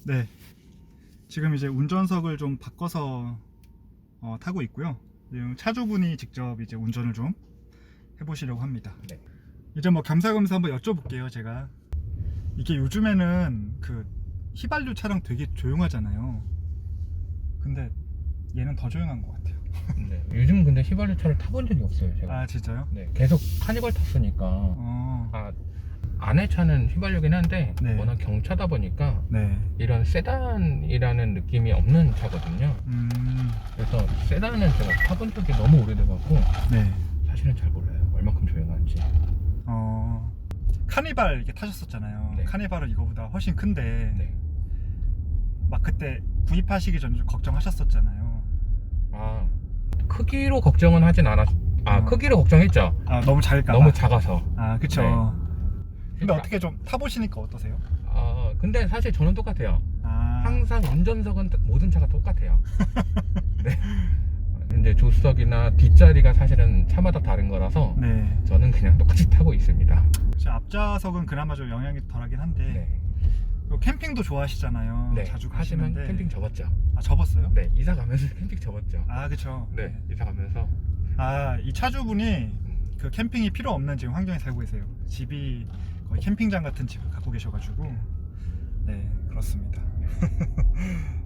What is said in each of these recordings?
네, 지금 이제 운전석을 좀 바꿔서 타고 있고요. 지금 차주분이 직접 이제 운전을 좀 해보시려고 합니다. 네. 이제 뭐 겸사겸사 한번 여쭤볼게요. 제가 이게 요즘에는 그 휘발유 차량 되게 조용하잖아요. 근데 얘는 더 조용한 것 같아요. 네. 요즘 근데 휘발유 차를 타본 적이 없어요, 제가. 아 진짜요? 네. 계속 카니발 탔으니까. 어, 아내 차는 휘발유긴 한데 네. 워낙 경차다 보니까 네. 이런 세단이라는 느낌이 없는 차거든요. 그래서 세단은 제가 타본 적이 너무 오래돼갖고 네. 사실은 잘 몰라요. 얼마큼 조용한지. 카니발 이렇게 타셨었잖아요. 네. 카니발은 이거보다 훨씬 큰데 네. 막 그때 구입하시기 전에 좀 걱정하셨었잖아요. 크기로 걱정은 하진 않았. 어. 크기로 걱정했죠. 너무 작을까 봐. 너무 작아서. 그쵸. 네. 근데 그러니까, 어떻게 좀 타보시니까 어떠세요? 근데 사실 저는 똑같아요. 아, 항상 운전석은 모든 차가 똑같아요. 네. 이제 조수석이나 뒷자리가 사실은 차마다 다른 거라서 네. 저는 그냥 똑같이 타고 있습니다. 제 앞좌석은 그나마 좀 영향이 덜하긴 한데 네. 그리고 캠핑도 좋아하시잖아요. 네. 자주 하지만 가시는데. 캠핑 접었죠. 접었어요? 네. 이사 가면서 캠핑 접었죠. 그쵸. 네. 이사 가면서. 이 차주분이 그 캠핑이 필요 없는 지금 환경에 살고 계세요. 집이 거의 캠핑장 같은 집을 갖고 계셔가지고 네, 그렇습니다.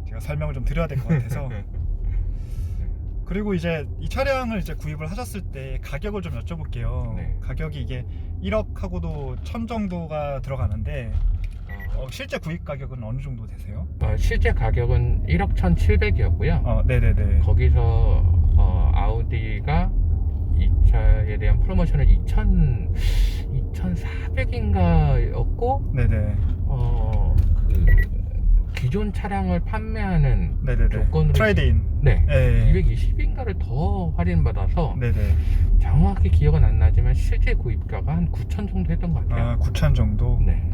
제가 설명을 좀 드려야 될 것 같아서. 그리고 이제 이 차량을 이제 구입을 하셨을 때 가격을 좀 여쭤볼게요. 네. 가격이 이게 1억하고도 1000 정도가 들어가는데 실제 구입 가격은 어느 정도 되세요? 실제 가격은 1억 1,700이었고요. 네네네. 거기서 아우디가 이 차에 대한 프로모션을 2,400인가였고 네네. 그 기존 차량을 판매하는 네네네. 조건으로 트레이드인. 네, 네. 220인가를 더 할인받아서 네네. 정확히 기억은 안 나지만 실제 구입가가 한 9,000 정도 했던 것 같아요. 9,000 정도. 네.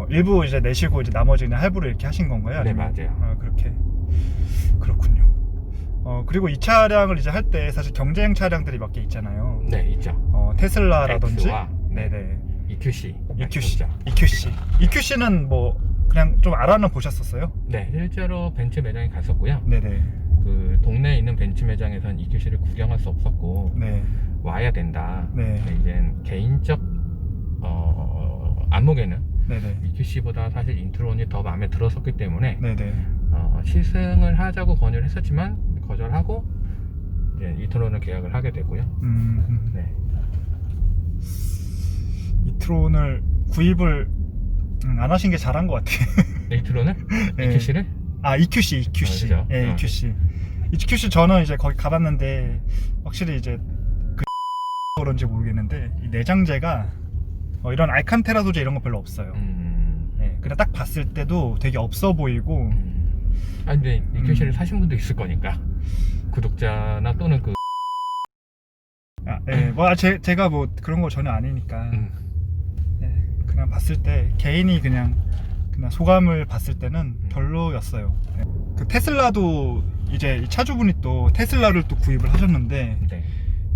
일부 이제 내시고 이제 나머지는 할부로 이렇게 하신 건가요? 네, 아니면? 맞아요. 그렇게. 그렇군요. 그리고 이 차량을 이제 할 때 사실 경쟁 차량들이 몇 개 있잖아요. 네, 있죠. 테슬라라든지. X와 네네. EQC. EQC. EQC는 뭐 그냥 좀 알아는 보셨었어요? 네, 실제로 벤츠 매장에 갔었고요. 네네. 그 동네에 있는 벤츠 매장에서는 EQC를 구경할 수 없었고 네. 와야 된다. 네. 이제 개인적 안목에는 네네. EQC보다 사실 인트론이 더 마음에 들었었기 때문에 네네. 시승을 하자고 권유를 했었지만 거절하고 이제 이트론을 계약을 하게 되고요. 네. 이트론을 구입을 안 하신 게 잘한 것 같아요. 이트론을? 네. EQC를? EQC. 그죠? 네, EQC. EQC 저는 이제 거기 가봤는데 확실히 이제 그런지 모르겠는데 이 내장재가 이런 알칸테라 소재 이런 거 별로 없어요. 네, 그냥 딱 봤을 때도 되게 없어 보이고. 근데 EQC를 사신 분도 있을 거니까 구독자나 또는 그 네, 뭐 제가 뭐 그런 거 전혀 아니니까. 네, 그냥 봤을 때 개인이 그냥 소감을 봤을 때는 별로였어요. 네. 그 테슬라도 이제 이 차주분이 또 테슬라를 또 구입을 하셨는데 네.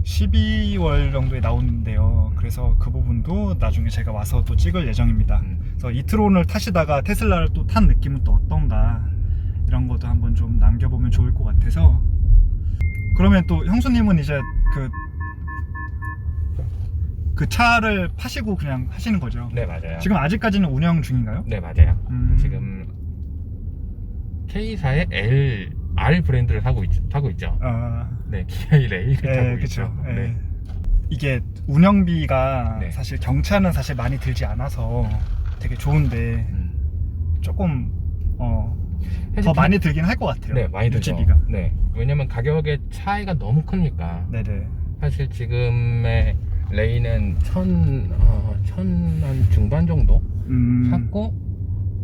12월 정도에 나오는데요. 그래서 그 부분도 나중에 제가 와서 또 찍을 예정입니다. 그래서 이트론을 타시다가 테슬라를 또 탄 느낌은 또 어떤가 이런 것도 한번 좀 남겨보면 좋을 것 같아서. 그러면 또 형수님은 이제 그 차를 파시고 그냥 하시는 거죠? 네, 맞아요. 지금 아직까지는 운영 중인가요? 네, 맞아요. 지금 K사의 R 브랜드를 타고 있죠. 네, 기아의 레일을 타고 그쵸. 있죠. 네. 이게 운영비가 네. 사실 경차는 사실 많이 들지 않아서 되게 좋은데 조금 더 많이 들긴 할 것 같아요. 네, 많이 들죠. 유지비가. 네, 왜냐면 가격의 차이가 너무 크니까. 네네. 사실 지금의 레이는 1,000한 중반 정도 샀고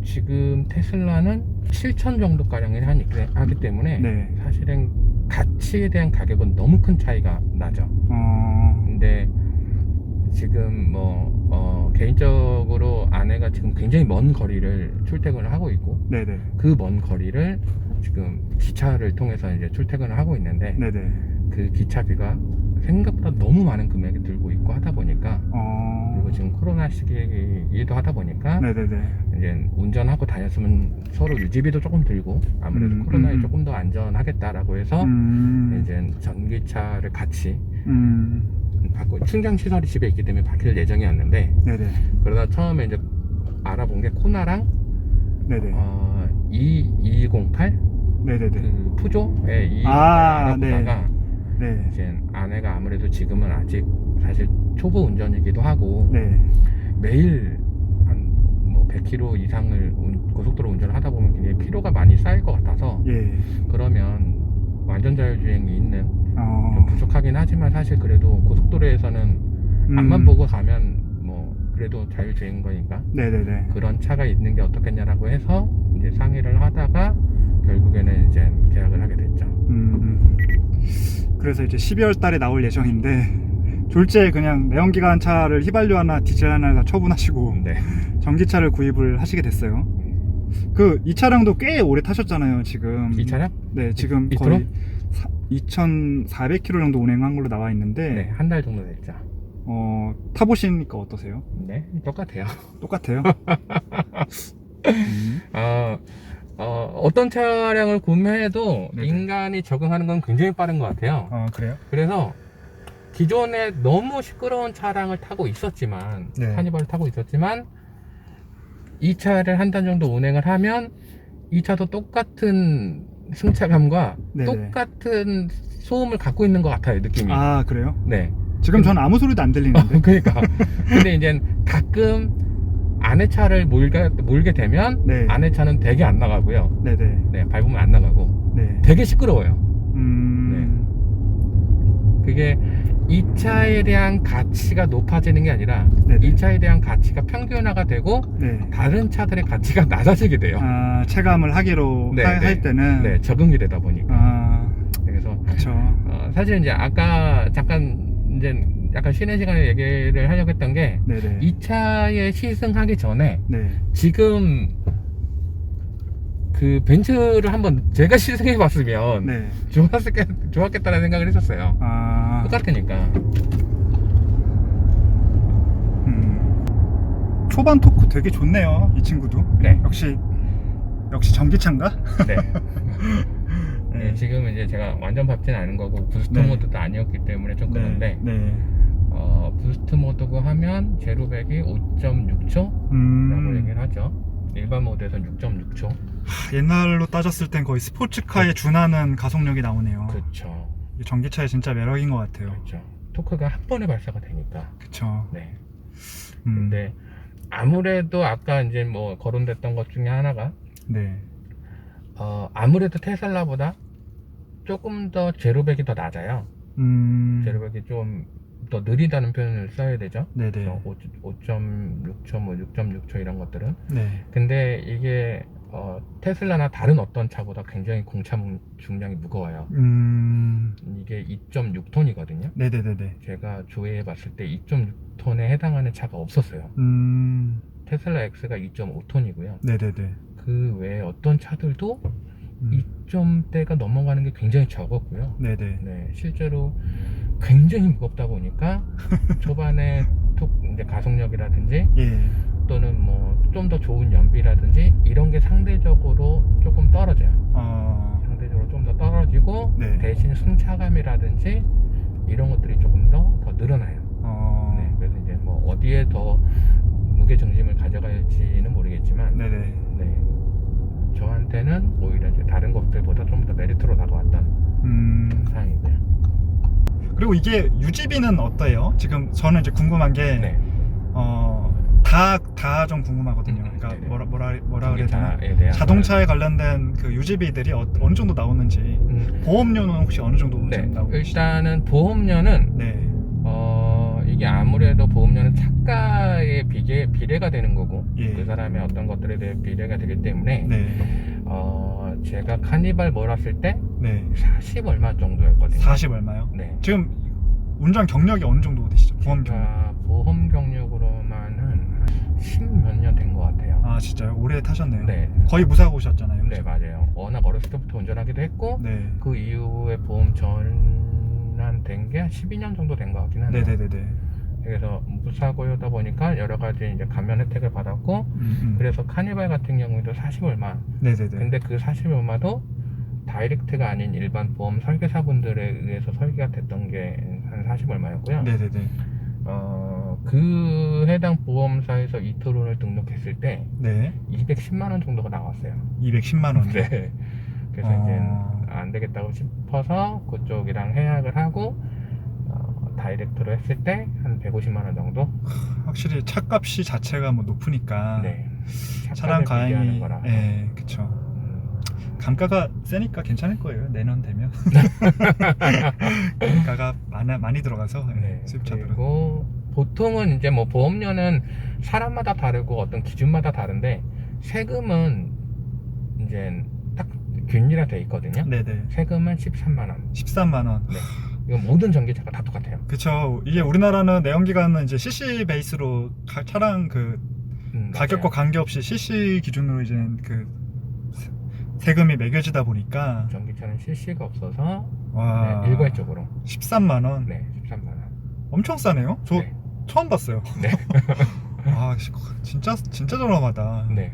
지금 테슬라는 7,000 정도가량을 하기 때문에 네. 사실은 가치에 대한 가격은 너무 큰 차이가 나죠. 근데 지금 개인적으로 아내가 지금 굉장히 먼 거리를 출퇴근을 하고 있고 네네. 그 먼 거리를 지금 기차를 통해서 이제 출퇴근을 하고 있는데 네네. 그 기차비가 생각보다 너무 많은 금액이 들고 있고 하다 보니까, 그리고 지금 코로나 시기이기도 하다 보니까 네네네. 이제 운전하고 다녔으면 서로 유지비도 조금 들고 아무래도 코로나에 조금 더 안전하겠다라고 해서 이제 전기차를 같이 바꿔, 충전 시설이 집에 있기 때문에 바뀔 예정이었는데, 네네. 그러다 처음에 이제 알아본 게 코나랑 네네. 2208 네네네. 그 푸조의 2208을 아, 알아보다가 네. 이제 아내가 아무래도 지금은 아직 사실 초보 운전이기도 하고 네. 매일 한 뭐 100km 이상을 고속도로 운전을 하다 보면 굉장히 피로가 많이 쌓일 것 같아서, 예. 그러면 완전 자율주행이 있는 좀 부족하긴 하지만 사실 그래도 고속도로에서는 앞만 보고 가면 뭐 그래도 자율주행인 거니까 네네네. 그런 차가 있는 게 어떻겠냐라고 해서 이제 상의를 하다가 결국에는 이제 계약을 하게 됐죠. 그래서 이제 12월 달에 나올 예정인데 졸지에 그냥 내연기관 차를 휘발유 하나 디젤 하나 다 처분하시고 네. 전기차를 구입을 하시게 됐어요. 그 이 차량도 꽤 오래 타셨잖아요, 지금. 이 차량? 네, 지금 이 거의 2,400km 정도 운행한 걸로 나와 있는데 네, 한 달 정도 됐죠. 타보시니까 어떠세요? 네, 똑같아요. 똑같아요? 어떤 차량을 구매해도 네네. 인간이 적응하는 건 굉장히 빠른 것 같아요. 그래요? 그래서 기존에 너무 시끄러운 차량을 타고 있었지만, 네. 카니발을 타고 있었지만, 이 차를 한 달 정도 운행을 하면 이 차도 똑같은 승차감과 네네. 똑같은 소음을 갖고 있는 것 같아요, 느낌이. 아, 그래요? 네. 지금 전 아무 소리도 안 들리는데. 그러니까. 근데 이제 가끔 아내 차를 몰게 되면 네. 아내 차는 되게 안 나가고요. 네네. 네, 밟으면 안 나가고 네. 되게 시끄러워요. 그게 이 차에 대한 가치가 높아지는 게 아니라 네네. 이 차에 대한 가치가 평균화가 되고 네. 다른 차들의 가치가 낮아지게 돼요. 체감을 하기로 네, 할 네. 때는. 네, 적응이 되다 보니까. 그래서 그쵸. 사실 이제 아까 잠깐 이제 약간 쉬는 시간에 얘기를 하려고 했던 게, 네네. 이 차에 시승하기 전에 네. 지금 그 벤츠를 한번 제가 시승해 봤으면 네. 좋았겠다는 생각을 했었어요. 똑같으니까. 초반 토크 되게 좋네요, 이 친구도. 네. 역시 전기차인가? 네. 네. 네, 지금 이제 제가 완전 밟지는 않은 거고 부스트 네. 모드도 아니었기 때문에 좀 그런데, 네. 부스트 모드고 하면 제로백이 5.6초 라고 얘기를 하죠. 일반 모드에서는 6.6초. 옛날로 따졌을 땐 거의 스포츠카에 준하는 가속력이 나오네요. 그렇죠. 이게 전기차의 진짜 매력인 것 같아요. 그렇죠. 토크가 한 번에 발사가 되니까. 그쵸. 네. 근데 아무래도 아까 이제 뭐 거론됐던 것 중에 하나가, 네. 아무래도 테슬라보다 조금 더 제로백이 더 낮아요. 제로백이 좀 더 느리다는 표현을 써야 되죠. 네네. 5.6초, 뭐 6.6초 이런 것들은. 네. 근데 이게 테슬라나 다른 어떤 차보다 굉장히 공차 중량이 무거워요. 이게 2.6톤이거든요. 네네네네. 제가 조회해 봤을 때 2.6톤에 해당하는 차가 없었어요. 테슬라 X가 2.5톤이고요. 네네네. 그 외에 어떤 차들도 2점대가 넘어가는 게 굉장히 적었고요. 네네. 네, 실제로 굉장히 무겁다 보니까 초반에 이제 가속력이라든지 예. 또는 뭐 좀 더 좋은 연비라든지 이런 게 상대적으로 조금 떨어져요. 상대적으로 좀 더 떨어지고, 네. 대신 승차감이라든지 이런 것들이 조금 더 늘어나요. 네, 그래서 이제 뭐 어디에 더 무게 중심을 가져갈지는 모르겠지만, 네네. 네, 저한테는 오히려 이제 다른 것들보다 좀 더 메리트로 다가왔던 상황이고요. 그리고 이게 유지비는 어때요? 지금 저는 이제 궁금한 게, 네. 다 좀 궁금하거든요. 그러니까 네네. 뭐라 그래야 되나? 전기차에 대한 자동차에 관련된 그 유지비들이 어느 정도 나오는지, 보험료는 혹시 어느 정도 네, 나오고 계시나요? 일단은 보험료는 네. 이게 아무래도 보험료는 차가에 비례가 되는 거고, 예. 그 사람의 어떤 것들에 대해 비례가 되기 때문에, 네. 제가 카니발 몰았을 때 네. 40 얼마 정도였거든요. 40 얼마요? 네. 지금 운전 경력이 어느 정도 되시죠? 보험 경력? 보험 경력으로만은 10몇 년 된 것 같아요. 아, 진짜요? 오래 타셨네요. 네. 거의 무사고셨잖아요. 네, 맞아요. 워낙 어렸을 때부터 운전하기도 했고, 네. 그 이후에 보험 된 게 12년 정도 된 것 같긴 하네요. 네네네네. 그래서 무사고유다 보니까 여러 가지 이제 감면 혜택을 받았고, 그래서 카니발 같은 경우에도 40얼마. 네네네. 근데 그 40얼마도 다이렉트가 아닌 일반 보험 설계사분들에 의해서 설계가 됐던 게 한 40얼마였고요. 네네네. 그 해당 보험사에서 이트론을 등록했을 때 네. 210만 원 정도가 나왔어요. 210만 원. 네. 그래서 이제 안 되겠다고 싶어서 그쪽이랑 해약을 하고 다이렉트로 했을 때 한 150만 원 정도. 확실히 차값이 자체가 뭐 높으니까. 네. 차량 가행이. 비교하는 거라. 네, 그쵸. 감가가 세니까 괜찮을 거예요. 내년 되면. 감가가 많이 들어가서 네. 수입차들은. 그리고 보통은 이제 뭐 보험료는 사람마다 다르고 어떤 기준마다 다른데 세금은 이제 딱 균일화돼 있거든요. 네네. 세금은 13만 원. 13만 원. 네. 이거 모든 전기차가 다 똑같아요. 그쵸. 이게 우리나라는 내연기관은 이제 CC 베이스로 차량 그 가격과 맞아요. 관계없이 CC 기준으로 이제 그 세금이 매겨지다 보니까 전기차는 CC가 없어서 와. 네, 일괄적으로 13만 원. 네 13만 원. 엄청 싸네요. 저 네. 처음 봤어요. 네. 아, 진짜 저렴하다. 네.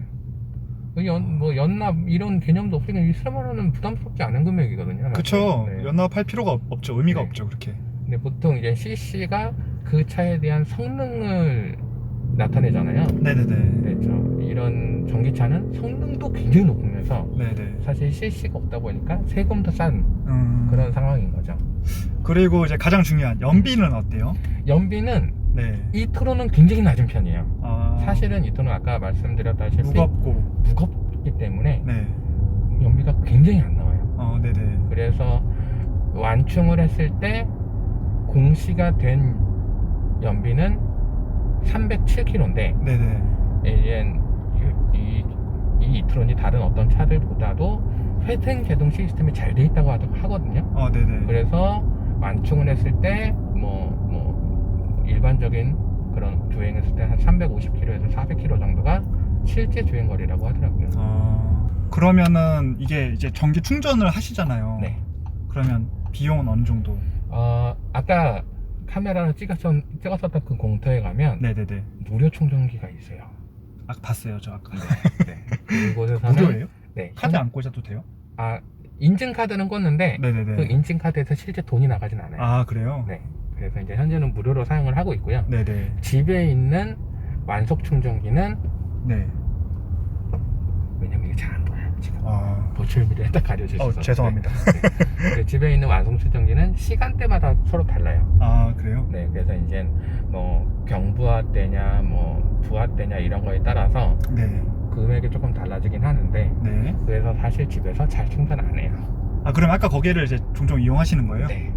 뭐 연납 이런 개념도 없으니까 13만 원은 부담스럽지 않은 금액이거든요. 사실. 그쵸. 네. 연납할 필요가 없죠. 의미가 네. 없죠. 그렇게. 근데 보통 이제 CC가 그 차에 대한 성능을 나타내잖아요. 네네네. 그렇죠. 이런 전기차는 성능도 굉장히 높으면서 네네. 사실 CC가 없다 보니까 세금도 싼 그런 상황인 거죠. 그리고 이제 가장 중요한 연비는 어때요? 연비는 네. 이트로는 굉장히 낮은 편이에요. 아, 사실은 이트로는 아까 말씀드렸다시피 무겁고. 무겁기 때문에 네. 연비가 굉장히 안 나와요. 네네. 그래서 완충을 했을 때 공시가 된 연비는 307km인데 네네. 이제 이 이트론이 다른 어떤 차들보다도 회생 제동 시스템이 잘 돼 있다고 하거든요. 네네. 그래서 완충을 했을 때 일반적인 그런 주행했을 때 한 350km에서 400km 정도가 실제 주행 거리라고 하더라고요. 그러면은 이게 이제 전기 충전을 하시잖아요. 네. 그러면 비용은 어느 정도? 아까 카메라로 찍었었던 그 공터에 가면 네네네. 무료 충전기가 있어요. 봤어요, 저 아까. 네. 그곳에서는 무료예요? 네. 카드 안 꽂아도 돼요? 인증카드는 꽂는데 네네네. 그 인증카드에서 실제 돈이 나가진 않아요. 그래요? 네. 그래서 이제 현재는 무료로 사용을 하고 있고요. 네네. 집에 있는 완속 충전기는 네. 왜냐면 이게 잘 안 보여요. 지금 아, 보철미를 딱 가려져 있어서. 죄송합니다. 네. 집에 있는 완속 충전기는 시간대마다 서로 달라요. 그래요? 네, 그래서 이제 뭐 경부하 때냐, 뭐 부하 때냐 이런 거에 따라서 네. 금액이 조금 달라지긴 하는데, 네. 그래서 사실 집에서 잘 충전 안 해요. 그럼 아까 거기를 이제 종종 이용하시는 거예요? 네.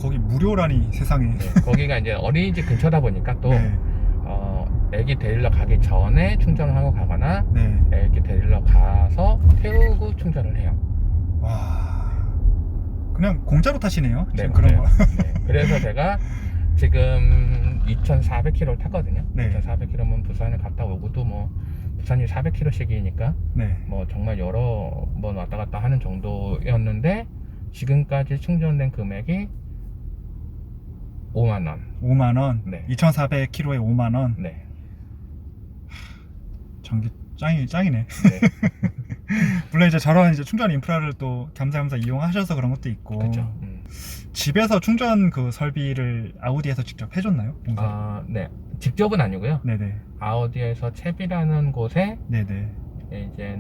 거기 무료라니 세상에. 네, 거기가 이제 어린이집 근처다 보니까 또 네. 애기 데리러 가기 전에 충전을 하고 가거나 네. 애기 데리러 가서 태우고 충전을 해요. 와. 그냥 공짜로 타시네요. 네, 지금 그런 거. 네. 그래서 제가 지금 2,400km를 탔거든요. 네. 2,400km면 부산을 갔다 오고도 뭐 부산이 400km씩이니까 네. 뭐 정말 여러 번 왔다 갔다 하는 정도였는데 지금까지 충전된 금액이 5만 원. 5만 원. 네. 2,400km에 5만 원. 네. 전기 짱이네. 네. 물론 이제 저런 이제 충전 인프라를 또 겸사겸사 이용하셔서 그런 것도 있고. 그렇죠. 집에서 충전 그 설비를 아우디에서 직접 해줬나요? 네. 직접은 아니고요. 네네. 아우디에서 채비라는 곳에 네네. 이제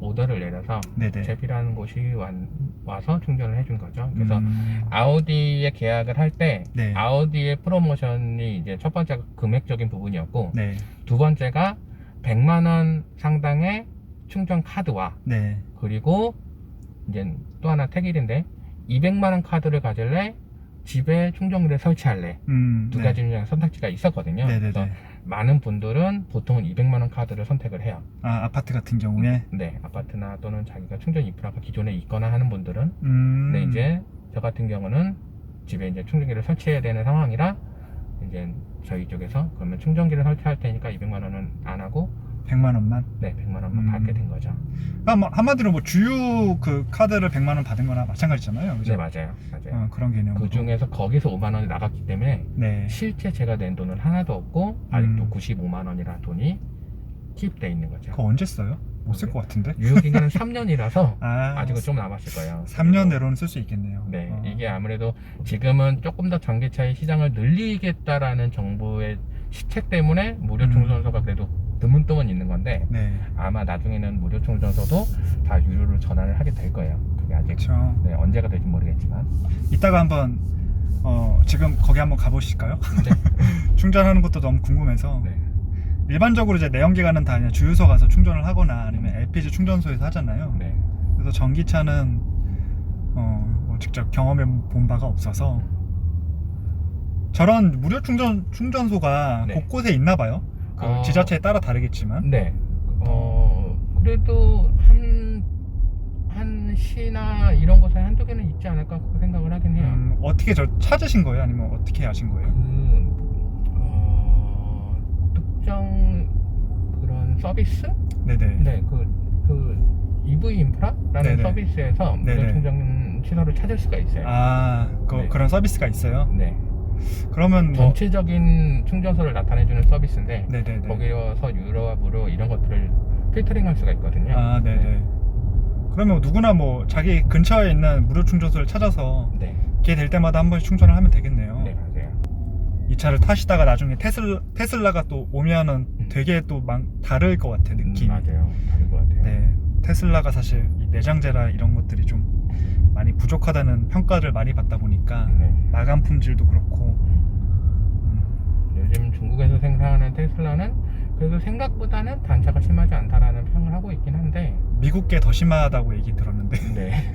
오더를 내려서 네네. 채비라는 곳이 와서 충전을 해준 거죠. 그래서 음. 아우디에 계약을 할 때 네. 아우디의 프로모션이 이제 첫 번째가 금액적인 부분이었고 네. 두 번째가 100만 원 상당의 충전 카드와 네. 그리고 이제 또 하나 택일인데 200만 원 카드를 가질래 집에 충전기를 설치할래 두 네. 가지 중에 선택지가 있었거든요. 네네네. 그래서 많은 분들은 보통은 200만 원 카드를 선택을 해요. 아파트 같은 경우에. 네, 아파트나 또는 자기가 충전 인프라가 기존에 있거나 하는 분들은. 네, 근데 이제 저 같은 경우는 집에 이제 충전기를 설치해야 되는 상황이라 이제 저희 쪽에서 그러면 충전기를 설치할 테니까 200만 원은 안 하고 100만 원만? 네, 100만 원만 받게 된 거죠. 한마디로 뭐 주유 그 카드를 100만 원 받은 거나 마찬가지잖아요. 그죠? 네, 맞아요. 그런 개념으로. 그 중에서 거기서 5만 원이 나갔기 때문에 네. 실제 제가 낸 돈은 하나도 없고 아직도 95만 원이라는 돈이 킵돼 있는 거죠. 그거 언제 써요? 못 쓸 것 같은데? 유효기간은 3년이라서 아, 아직은 좀 남았을 거예요. 3년 내로는 쓸 수 있겠네요. 네, 이게 아무래도 지금은 조금 더 전기차의 시장을 늘리겠다라는 정부의 시책 때문에 무료 충전소가 그래도 드문드문 있는 건데 네. 아마 나중에는 무료 충전소도 다 유료로 전환을 하게 될 거예요. 그게 아직 그렇죠. 네, 언제가 될지 모르겠지만 이따가 한번 지금 거기 한번 가보실까요? 네. 충전하는 것도 너무 궁금해서. 네. 일반적으로 이제 내연기관은 다 그냥 주유소 가서 충전을 하거나 아니면 LPG 충전소에서 하잖아요. 네. 그래서 전기차는 뭐 직접 경험해 본 바가 없어서 저런 무료 충전소가 네. 곳곳에 있나 봐요. 그 지자체에 따라 다르겠지만. 네. 그래도 한 시나 이런 곳에 한두 개는 있지 않을까 생각을 하긴 해요. 어떻게 찾으신 거예요? 아니면 어떻게 아신 거예요? 특정 그런 서비스? 네네. 네, 그 EV 인프라라는 네네. 서비스에서 무료 네네. 충전 시설을 찾을 수가 있어요. 네. 네. 그런 서비스가 있어요? 네. 그러면 전체적인 충전소를 나타내주는 서비스인데 네네네. 거기서 유료와 무료 이런 것들을 필터링할 수가 있거든요. 네네. 그러면 누구나 뭐 자기 근처에 있는 무료 충전소를 찾아서 네. 기회 될 때마다 한 번씩 충전을 하면 되겠네요. 네, 맞아요. 이 차를 타시다가 나중에 테슬라가 또 오면은 되게 또 다를 것 같아, 느낌이. 맞아요. 다를 것 같아요. 네, 테슬라가 사실 이 내장재라 이런 것들이 좀 많이 부족하다는 평가를 많이 받다 보니까 네. 마감 품질도 그렇고. 요즘 중국에서 생산하는 테슬라는 그래도 생각보다는 단차가 심하지 않다라는 평을 하고 있긴 한데 미국계 더 심하다고 얘기 들었는데. 네.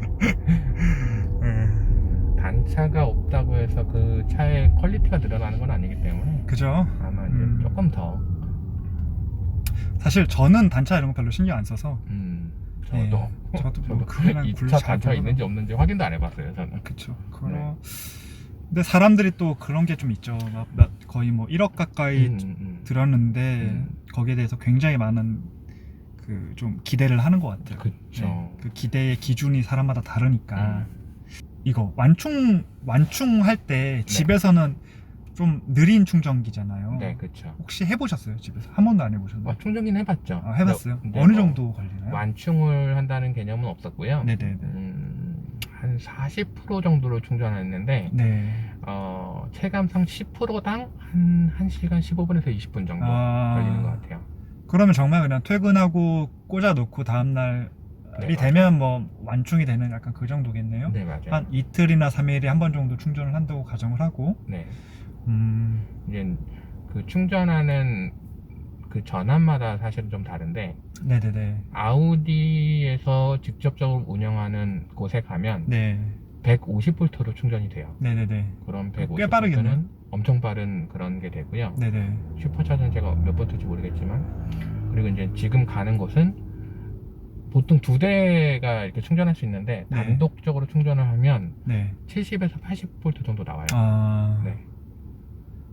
단차가 없다고 해서 그 차의 퀄리티가 늘어나는 건 아니기 때문에 그죠? 아마 이제 조금 더 사실 저는 단차 이런 거 별로 신경 안 써서. 저도 뭐 그냥 이 차 단차 있는지 없는지 확인도 안 해봤어요 저는. 그쵸. 네. 근데 사람들이 또 그런 게 좀 있죠. 거의 뭐 1억 가까이 들었는데 거기에 대해서 굉장히 많은 그 좀 기대를 하는 것 같아요. 그쵸. 네. 그 기대의 기준이 사람마다 다르니까. 이거 완충할 때 집에서는 좀 느린 충전기잖아요. 네, 그렇죠. 혹시 해보셨어요? 집에서? 한 번도 안 해보셨나요? 충전기는 해봤죠. 해봤어요? 네, 어느 정도 걸리나요? 완충을 한다는 개념은 없었고요. 네네네. 한 40% 정도로 충전했는데 네. 체감상 10%당 한 1시간 15분에서 20분 정도 걸리는 것 같아요. 그러면 정말 그냥 퇴근하고 꽂아놓고 다음날이 되면 뭐 완충이 되는 약간 그 정도겠네요. 네, 맞아요. 한 이틀이나 3일에 한 번 정도 충전을 한다고 가정을 하고. 네. 이제 그 충전하는 그 전압마다 사실은 좀 다른데. 네네네. 아우디에서 직접적으로 운영하는 곳에 가면 150V로 충전이 돼요. 네네네. 그럼 꽤 빠르겠네. 150V는 엄청 빠른 그런 게 되고요. 네네. 슈퍼차저는 제가 몇 볼트인지 모르겠지만, 그리고 이제 지금 가는 곳은 보통 2대가 이렇게 충전할 수 있는데 단독적으로 충전을 하면 70에서 80V 정도 나와요. 네.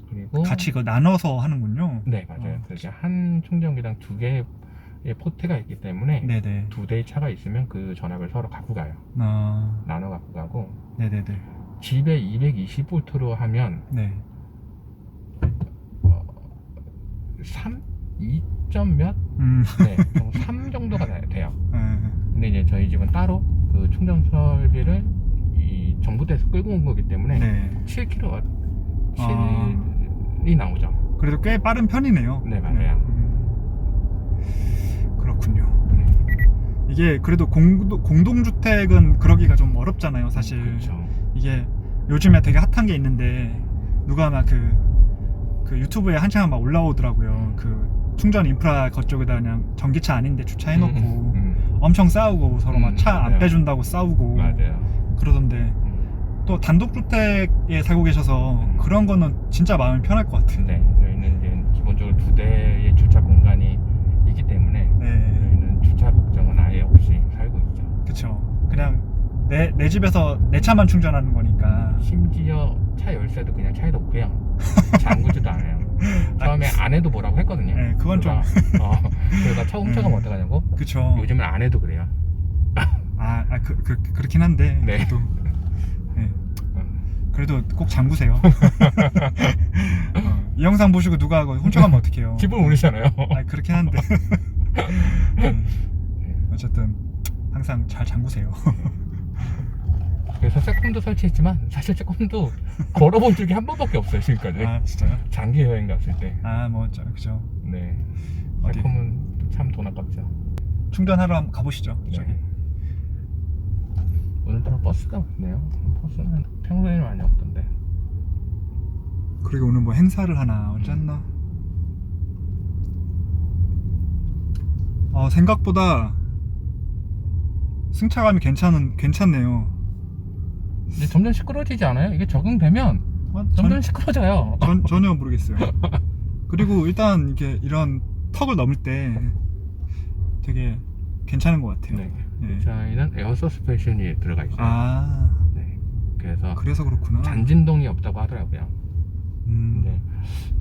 그리고 같이 나눠서 하는군요. 네, 맞아요. 그렇게 한 충전기당 2개의 포트가 있기 때문에 2대의 차가 있으면 그 전압을 서로 갖고 가요. 나눠 갖고 가고. 네네네. 집에 220V로 하면 2점 몇? 3 정도가 돼요. 근데 이제 저희 집은 따로 그 충전 설비를 이 정부에서 끌고 온 거기 때문에 7kW 이 나오죠. 그래도 꽤 빠른 편이네요. 네, 맞아요. 그렇군요. 이게 그래도 공동주택은 그러기가 좀 어렵잖아요, 사실. 그렇죠. 이게 요즘에 되게 핫한 게 있는데 누가 막 그 유튜브에 한창 막 올라오더라고요. 그 충전 인프라 그쪽에다 그냥 전기차 아닌데 주차해놓고 엄청 싸우고 서로 막 차 안 빼준다고 싸우고 그러던데 또 단독주택에 살고 계셔서 그런 거는 진짜 마음이 편할 것 같아요. 네, 저희는 이제 기본적으로 2대의 주차 공간이 있기 때문에 저희는 주차 걱정은 아예 없이 살고 있죠. 그쵸. 그냥 내 집에서 내 차만 충전하는 거니까. 심지어 차 열쇠도 그냥 차에 놓고요. 잠그지도 않아요. 처음에 안 해도 뭐라고 했거든요. 네, 그건 좀. 그래서 처음 훔쳐가면 어떡하냐고. 그쵸. 요즘은 안 해도 그래요. 그렇긴 한데. 네. 그래도, 네. 그래도 꼭 잠그세요. 이 영상 보시고 누가 훔쳐가면 어떡해요. 기분 모르잖아요. 그렇긴 한데. 어쨌든 항상 잘 잠그세요. 그래서 세콤도 설치했지만 사실 세콤도 걸어본 적이 한 번밖에 없어요 지금까지. 진짜요? 장기 여행 갔을 때. 그죠. 네. 어디? 세콤은 참 돈 아깝죠. 충전하러 한번 가보시죠. 네. 저기. 오늘따라 버스가 없네요. 버스는 평소에는 많이 없던데. 그리고 오늘 뭐 행사를 하나 어쨌나. 생각보다 승차감이 괜찮네요. 근데 점점 시끄러워지지 않아요? 이게 적응되면 점점 시끄러워져요. 전혀 모르겠어요. 그리고 일단 이게 이런 턱을 넘을 때 되게 괜찮은 것 같아요. 네. 예. 저희는 에어 서스펜션이 들어가 있어요. 네. 그래서 그렇구나. 잔진동이 없다고 하더라고요. 네.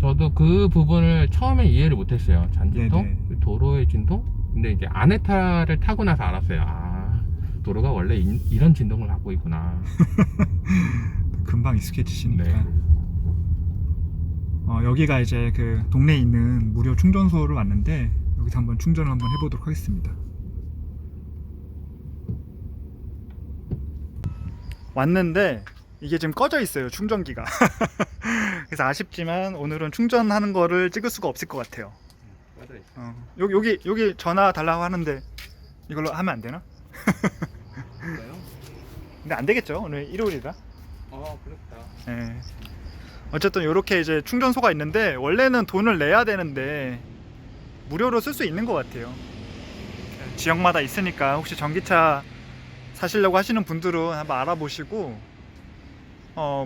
저도 그 부분을 처음에 이해를 못했어요. 잔진동, 네네. 도로의 진동. 근데 이제 아네타를 타고 나서 알았어요. 도로가 원래 이런 진동을 갖고 있구나. 금방 익숙해지시니까. 네. 여기가 이제 그 동네에 있는 무료 충전소를 왔는데 여기서 한번 충전을 한번 해보도록 하겠습니다. 왔는데 이게 지금 꺼져 있어요, 충전기가. 그래서 아쉽지만 오늘은 충전하는 거를 찍을 수가 없을 것 같아요. 여기 전화 달라고 하는데 이걸로 하면 안 되나? 근데 안 되겠죠, 오늘 일요일이라. 그렇다. 네. 어쨌든 이렇게 이제 충전소가 있는데 원래는 돈을 내야 되는데 무료로 쓸 수 있는 것 같아요. 지역마다 있으니까 혹시 전기차 사시려고 하시는 분들은 한번 알아보시고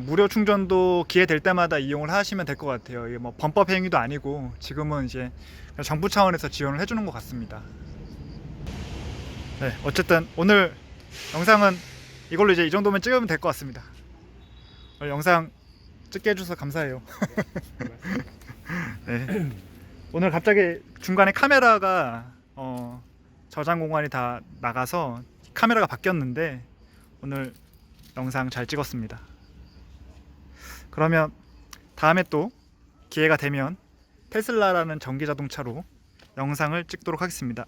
무료 충전도 기회 될 때마다 이용을 하시면 될 것 같아요. 이게 뭐 범법 행위도 아니고 지금은 이제 정부 차원에서 지원을 해주는 것 같습니다. 네, 어쨌든 오늘 영상은 이걸로 이제 이 정도면 찍으면 될 것 같습니다. 오늘 영상 찍게 해주셔서 감사해요. 네. 오늘 갑자기 중간에 카메라가 저장 공간이 다 나가서 카메라가 바뀌었는데 오늘 영상 잘 찍었습니다. 그러면 다음에 또 기회가 되면 테슬라라는 전기 자동차로 영상을 찍도록 하겠습니다.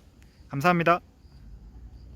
감사합니다.